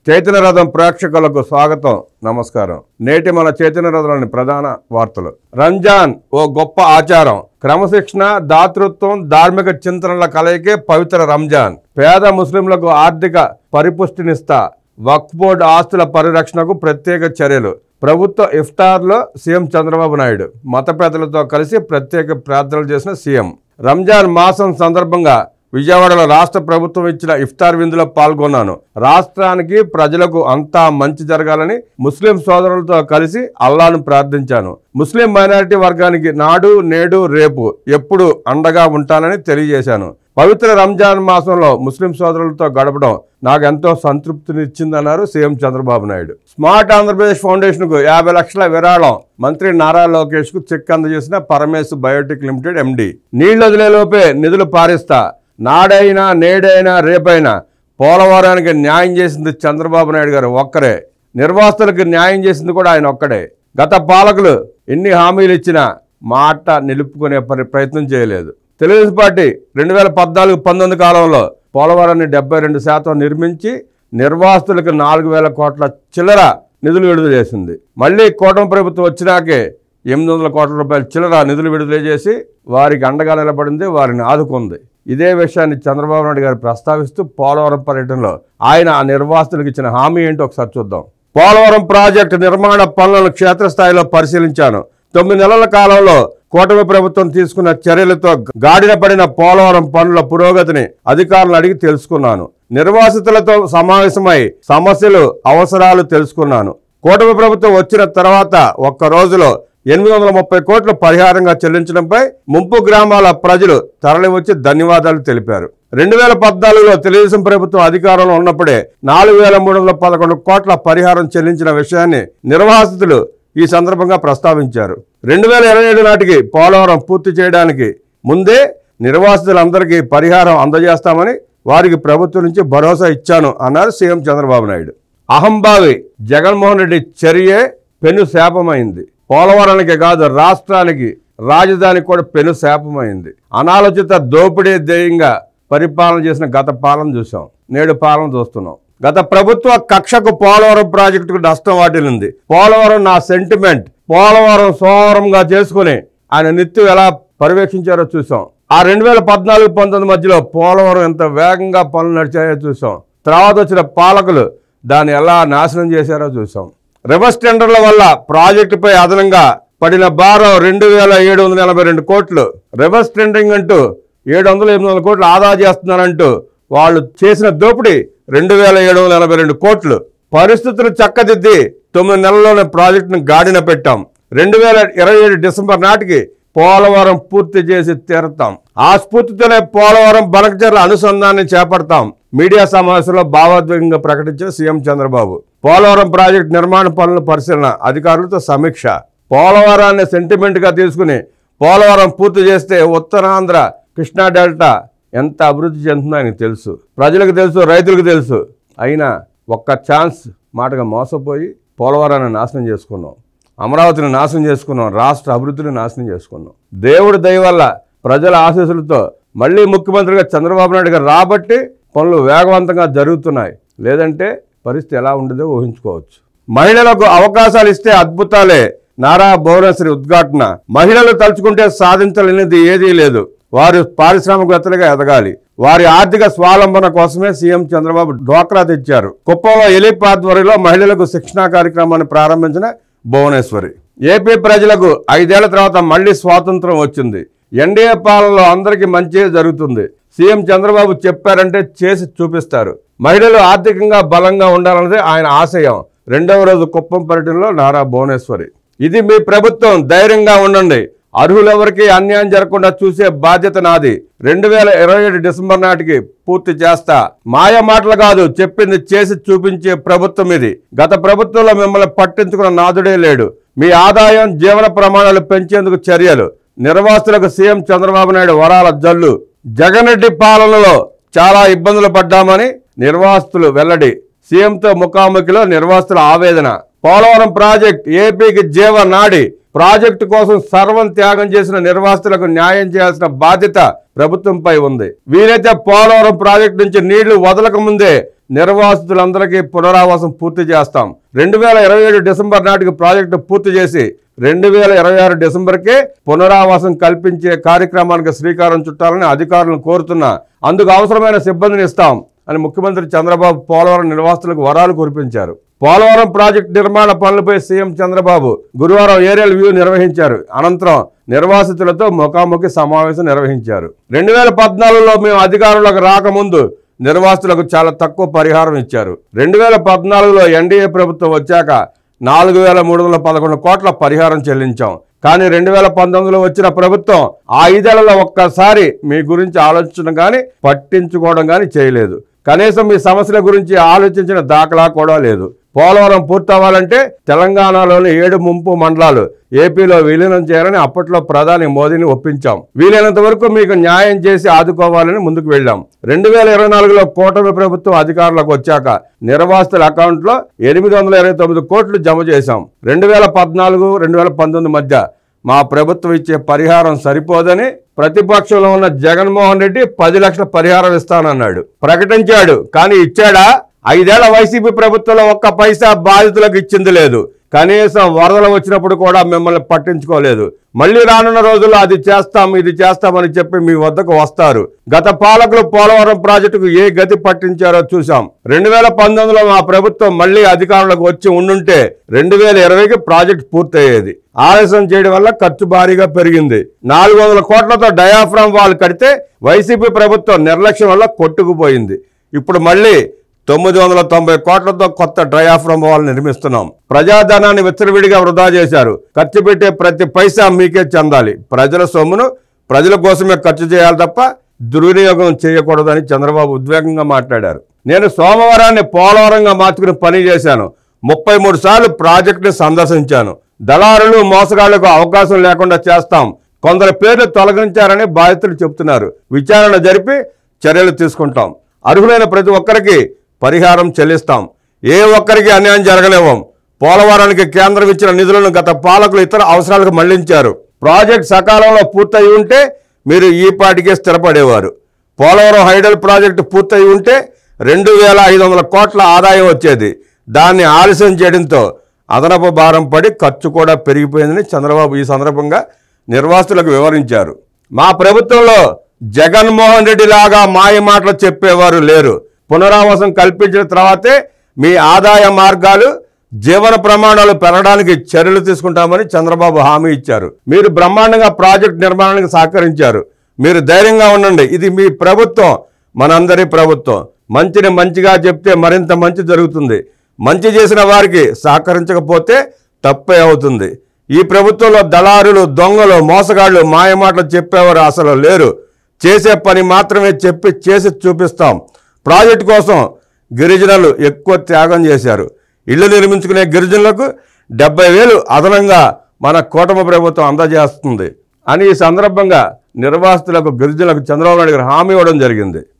చైతన్య రథం ప్రేక్షకులకు స్వాగతం, నమస్కారం. నేటి మన చైతన్య రథంలోని ప్రధాన వార్తలు. రంజాన్ ఓ గొప్ప ఆచారం. క్రమశిక్షణ, దాతృత్వం, ధార్మిక చింతనల కలయికే పవిత్ర రంజాన్. పేద ముస్లింలకు ఆర్థిక పరిపుష్టినిస్తా వక్ఫ్ బోర్డు ఆస్తుల పరిరక్షణకు ప్రత్యేక చర్యలు. ప్రభుత్వ ఇఫ్తార్లో సీఎం చంద్రబాబు నాయుడు మత పెద్దలతో కలిసి ప్రత్యేక ప్రార్థనలు చేసిన సీఎం. రంజాన్ మాసం సందర్భంగా విజయవాడలో రాష్ట్ర ప్రభుత్వం ఇచ్చిన ఇఫ్తార్ విందులో పాల్గొన్నాను. రాష్ట్రానికి, ప్రజలకు అంతా మంచి జరగాలని ముస్లిం సోదరులతో కలిసి అల్లాను ప్రార్థించాను. ముస్లిం మైనారిటీ వర్గానికి నాడు, నేడు, రేపు ఎప్పుడు అండగా ఉంటానని తెలియజేశాను. పవిత్ర రంజాన్ మాసంలో ముస్లిం సోదరులతో గడపడం నాకు ఎంతో సంతృప్తినిచ్చిందన్నారు సీఎం చంద్రబాబు నాయుడు. స్మార్ట్ ఆంధ్రప్రదేశ్ ఫౌండేషన్కు 50 లక్షల విరాళం మంత్రి నారా లోకేష్కు చెక్ అందజేసిన పరమేశ్ బయోటెక్ లిమిటెడ్ ఎండి. నీళ్లు వదిలేలోపే నిధులు పారిస్తా, నాడైనా, నేడైనా, రేపైనా పోలవరానికి న్యాయం చేసింది చంద్రబాబు నాయుడు గారు ఒక్కరే. నిర్వాసితులకు న్యాయం చేసింది కూడా ఆయన ఒక్కడే. గత పాలకులు ఎన్ని హామీలు ఇచ్చినా మాట నిలుపుకునే ప్రయత్నం చేయలేదు. తెలుగుదేశం పార్టీ 2014-19 కాలంలో పోలవరాన్ని 72% నిర్మించి నిర్వాసితులకు 4,000 కోట్ల చిల్లర నిధులు విడుదల చేసింది. మళ్ళీ కూటమి ప్రభుత్వం వచ్చినాకే 800 కోట్ల రూపాయల చిల్లర నిధులు విడుదల చేసి వారికి అండగా నిలబడింది, వారిని ఆదుకుంది. ఇదే విషయాన్ని చంద్రబాబు నాయుడు గారు ప్రస్తావిస్తూ పోలవరం పర్యటనలో ఆయన ఆ నిర్వాసితులకు ఇచ్చిన హామీ ఏంటో ఒకసారి చూద్దాం. పోలవరం ప్రాజెక్టు నిర్మాణ పనులను క్షేత్రస్థాయిలో పరిశీలించాను. 9 నెలల కాలంలో కూటమి ప్రభుత్వం తీసుకున్న చర్యలతో గాడిన పడిన పోలవరం పనుల పురోగతిని అధికారులను అడిగి తెలుసుకున్నాను. నిర్వాసితులతో సమావేశమై సమస్యలు, అవసరాలు తెలుసుకున్నాను. కూటమి ప్రభుత్వం వచ్చిన తర్వాత ఒక్క రోజులో 830 కోట్లు పరిహారంగా చెల్లించడంపై ముంపు గ్రామాల ప్రజలు తరలివచ్చి ధన్యవాదాలు తెలిపారు. 2014లో తెలుగుదేశం ప్రభుత్వం అధికారంలో ఉన్నప్పుడే 4,311 కోట్ల పరిహారం చెల్లించిన విషయాన్ని నిర్వాసితులు ఈ సందర్భంగా ప్రస్తావించారు. 2027 నాటికి పోలవరం పూర్తి చేయడానికి ముందే నిర్వాసితులందరికీ పరిహారం అందజేస్తామని వారికి ప్రభుత్వం నుంచి భరోసా ఇచ్చాను అన్నారు సీఎం చంద్రబాబు నాయుడు. అహంభావి జగన్మోహన్ రెడ్డి చర్యే పెను శాపమైంది. పోలవరానికి కాదు, రాష్ట్రానికి, రాజధానికి కూడా పెను శాపమైంది. అనాలోచిత దోపిడీ ధ్యేయంగా పరిపాలన చేసిన గత పాలన చూసాం, నేడు పాలన చూస్తున్నాం. గత ప్రభుత్వ కక్షకు పోలవరం ప్రాజెక్టుకు నష్టం వాటిల్లింది. పోలవరం నా సెంటిమెంట్, పోలవరం సోమవారంగా చేసుకుని ఆయన నిత్యం ఎలా పర్యవేక్షించారో చూసాం. ఆ 2014-19 మధ్యలో పోలవరం ఎంత వేగంగా పనులు నడిచాయో చూసాం. తర్వాత వచ్చిన పాలకులు దాన్ని ఎలా నాశనం చేశారో చూసాం. రివర్స్ టెండర్ల వల్ల ప్రాజెక్టుపై అదనంగా పడిన భారం 2,782 కోట్లు. రివర్స్ టెండరింగ్ అంటూ 700-800 కోట్లు ఆదా చేస్తున్నారంటూ వాళ్ళు చేసిన దోపిడీ 2,782 కోట్లు. పరిస్థితులు చక్కదిద్ది 9 నెలల్లోనే ప్రాజెక్టును గాడిన పెట్టాం. 2027 డిసెంబర్ నాటికి పోలవరం పూర్తి చేసి తీరుతాం. ఆ స్ఫూర్తితోనే పోలవరం బనకచెర్ల అనుసంధానాన్ని చేపడతాం. మీడియా సమావేశంలో భావోద్వేగంగా ప్రకటించిన సీఎం చంద్రబాబు. పోలవరం ప్రాజెక్టు నిర్మాణ పనుల పరిశీలన, అధికారులతో సమీక్ష. పోలవరాన్ని సెంటిమెంట్గా తీసుకుని పోలవరం పూర్తి చేస్తే ఉత్తరాంధ్ర, కృష్ణా డెల్టా ఎంత అభివృద్ధి చెందుతుందో ఆయనకు తెలుసు, ప్రజలకు తెలుసు, రైతులకు తెలుసు. అయినా ఒక్క ఛాన్స్ మాటగా మోసపోయి పోలవరాన్ని నాశనం చేసుకున్నాం, అమరావతిని నాశనం చేసుకున్నాం, రాష్ట్ర అభివృద్ధిని నాశనం చేసుకున్నాం. దేవుడి దయ వల్ల ప్రజల ఆశీస్సులతో మళ్ళీ ముఖ్యమంత్రిగా చంద్రబాబు నాయుడు గారు రాబట్టి పనులు వేగవంతంగా జరుగుతున్నాయి. లేదంటే పరిస్థితి ఎలా ఉండదో ఊహించుకోవచ్చు. మహిళలకు అవకాశాలు ఇస్తే అద్భుతాలే. నారా భువనేశ్వరి ఉద్ఘాటన. మహిళలు తలుచుకుంటే సాధించలేనిది ఏదీ లేదు. వారు పారిశ్రామికవేత్తలుగా ఎదగాలి. వారి ఆర్థిక స్వావలంబన కోసమే సీఎం చంద్రబాబు డ్వాక్రా తెచ్చారు. కుప్పంలో ఎలిప్ ఆధ్వర్యంలో మహిళలకు శిక్షణా కార్యక్రమాన్ని ప్రారంభించిన భువనేశ్వరి. ఏపీ ప్రజలకు 5 ఏళ్ల తర్వాత మళ్లీ స్వాతంత్రం వచ్చింది. ఎన్డీఏ పాలనలో అందరికీ మంచి జరుగుతుంది. సీఎం చంద్రబాబు చెప్పారంటే చేసి చూపిస్తారు. మహిళలు ఆర్థికంగా బలంగా ఉండాలన్నదే ఆయన ఆశయం. 2వ రోజు కుప్పం పర్యటనలో నారా భువనేశ్వరి. ఇది మీ ప్రభుత్వం, ధైర్యంగా ఉండండి. అర్హులెవరికి అన్యాయం జరగకుండా చూసే బాధ్యత నాది. 2027 డిసెంబర్ నాటికి పూర్తి చేస్తా. మాయ మాటలు కాదు, చెప్పింది చేసి చూపించే ప్రభుత్వం ఇది. గత ప్రభుత్వంలో మిమ్మల్ని పట్టించుకున్న నాదుడే లేడు. మీ ఆదాయం, జీవన ప్రమాణాలు పెంచేందుకు చర్యలు. నిర్వాసితులకు సీఎం చంద్రబాబు నాయుడు వరాల జల్లు. జగన్ రెడ్డి పాలనలో చాలా ఇబ్బందులు పడ్డామని నిర్వాసితులు వెల్లడి. సీఎంతో ముఖాముఖిలో నిర్వాసితుల ఆవేదన. పోలవరం ప్రాజెక్ట్ ఏపీకి జీవనాడి. ప్రాజెక్టు కోసం సర్వం త్యాగం చేసిన నిర్వాసితులకు న్యాయం చేయాల్సిన బాధ్యత ప్రభుత్వంపై ఉంది. వీలైతే పోలవరం ప్రాజెక్టు నుంచి నీళ్లు వదలక ముందే నిర్వాసితులందరికీ పునరావాసం పూర్తి చేస్తాం. 2027 డిసెంబర్ నాటికి ప్రాజెక్టు పూర్తి చేసి 2026 డిసెంబర్కే పునరావాసం కల్పించే కార్యక్రమానికి శ్రీకారం చుట్టాలని అధికారులను కోరుతున్నా. అందుకు అవసరమైన సిబ్బందిని ఇస్తాం అని ముఖ్యమంత్రి చంద్రబాబు పోలవరం నిర్వాసితులకు వరాలు కురిపించారు. పోలవరం ప్రాజెక్టు నిర్మాణ పనులపై సీఎం చంద్రబాబు గురువారం ఏరియల్ వ్యూ నిర్వహించారు. అనంతరం నిర్వాసితులతో ముఖాముఖి సమావేశం నిర్వహించారు. 2014లో మేము అధికారంలోకి రాకముందు నిర్వాసితులకు చాలా తక్కువ పరిహారం ఇచ్చారు. 2014లో ఎన్డీఏ ప్రభుత్వం వచ్చాక 4,311 కోట్ల పరిహారం చెల్లించాం. కానీ 2019లో వచ్చిన ప్రభుత్వం ఆ 5 ఏళ్లలో ఒక్కసారి మీ గురించి ఆలోచించడం కానీ పట్టించుకోవడం కానీ చేయలేదు. కనీసం మీ సమస్యల గురించి ఆలోచించిన దాఖలా కూడా లేదు. పోలవరం పూర్తవ్వాలంటే తెలంగాణలోని 7 ముంపు మండలాలు ఏపీలో విలీనం చేయాలని అప్పట్లో ప్రధాని మోదీని ఒప్పించాం. వీలైనంత వరకు మీకు న్యాయం చేసి ఆదుకోవాలని ముందుకు వెళ్ళాం. 2024లో కూటమి ప్రభుత్వం అధికారంలోకి వచ్చాక నిర్వాసితుల అకౌంట్లో 829 కోట్లు జమ చేశాం. 2014-2019 మధ్య మా ప్రభుత్వం ఇచ్చే పరిహారం సరిపోదని ప్రతిపక్షంలో ఉన్న జగన్మోహన్ రెడ్డి 10 లక్షల పరిహారం ఇస్తానన్నాడు, ప్రకటించాడు. కానీ ఇచ్చాడా? 5 ఏళ్ల వైసీపీ ప్రభుత్వంలో ఒక్క పైసా బాధితులకు ఇచ్చింది లేదు. కనీసం వరదలు వచ్చినప్పుడు కూడా మిమ్మల్ని పట్టించుకోలేదు. మళ్ళీ రానున్న రోజుల్లో అది చేస్తాం ఇది చేస్తామని చెప్పి మీ వద్దకు వస్తారు. గత పాలకులు పోలవరం ప్రాజెక్టుకు ఏ గతి పట్టించారో చూసాం. 2019లో మా ప్రభుత్వం మళ్ళీ అధికారంలోకి వచ్చి ఉండుంటే 2020కి ప్రాజెక్టు పూర్తయ్యేది. ఆలస్యం చేయడం వల్ల ఖర్చు భారీగా పెరిగింది. 400 కోట్లతో డయాఫ్రామ్ వాల్ కడితే వైసీపీ ప్రభుత్వం నిర్లక్ష్యం వల్ల కొట్టుకుపోయింది. ఇప్పుడు మళ్ళీ 990 కోట్లతో కొత్త డయాఫ్రామ్ వాల్ నిర్మిస్తున్నాం. ప్రజాధనాన్ని విచ్చలవిడిగా వృధా చేశారు. ఖర్చు పెట్టే ప్రతి పైసా మీకే చెందాలి. ప్రజల సొమ్మును ప్రజల కోసమే ఖర్చు చేయాలి తప్ప దుర్వినియోగం చేయకూడదని చంద్రబాబు ఉద్వేగంగా మాట్లాడారు. నేను సోమవారాన్ని పోలవరంగా మార్చుకుని పని చేశాను. 33 సార్లు ప్రాజెక్టుని సందర్శించాను. దళారులు మోసగాళ్లకు అవకాశం లేకుండా చేస్తాం. కొందరు పేర్లు తొలగించారని బాధితులు చెబుతున్నారు. విచారణ జరిపి చర్యలు తీసుకుంటాం. అర్హులైన ప్రతి ఒక్కరికి పరిహారం చెల్లిస్తాం. ఏ ఒక్కరికి అన్యాయం జరగలేవం. పోలవరానికి కేంద్రం ఇచ్చిన నిధులను గత పాలకులు ఇతర అవసరాలకు మళ్లించారు. ప్రాజెక్ట్ సకాలంలో పూర్తయి ఉంటే మీరు ఈ పాటికే స్థిరపడేవారు. పోలవరం హైడల్ ప్రాజెక్టు పూర్తయి ఉంటే 2,500 కోట్ల ఆదాయం వచ్చేది. దాన్ని ఆలస్యం చేయడంతో అదనపు భారం పడి ఖర్చు కూడా పెరిగిపోయిందని చంద్రబాబు ఈ సందర్భంగా నిర్వాసితులకు వివరించారు. మా ప్రభుత్వంలో జగన్మోహన్ రెడ్డి లాగా మాయ మాటలు చెప్పేవారు లేరు. పునరావాసం కల్పించిన తర్వాతే మీ ఆదాయ మార్గాలు జీవన ప్రమాణాలు పెరగడానికి చర్యలు తీసుకుంటామని చంద్రబాబు హామీ ఇచ్చారు. మీరు బ్రహ్మాండంగా ప్రాజెక్టు నిర్మాణానికి సహకరించారు. మీరు ధైర్యంగా ఉండండి. ఇది మీ ప్రభుత్వం, మనందరి ప్రభుత్వం. మంచిని మంచిగా చెప్తే మరింత మంచి జరుగుతుంది. మంచి చేసిన వారికి సహకరించకపోతే తప్పే అవుతుంది. ఈ ప్రభుత్వంలో దళారులు, దొంగలు, మోసగాళ్లు, మాయమాటలు చెప్పేవారు అసలు లేరు. చేసే పని మాత్రమే చెప్పి చేసి చూపిస్తాం. ప్రాజెక్టు కోసం గిరిజనులు ఎక్కువ త్యాగం చేశారు. ఇళ్లు నిర్మించుకునే గిరిజనులకు 70,000 అదనంగా మన కూటమి ప్రభుత్వం అందజేస్తుంది అని ఈ సందర్భంగా నిర్వాసితులకు గిరిజనులకు చంద్రబాబు నాయుడు గారు హామీ ఇవ్వడం జరిగింది.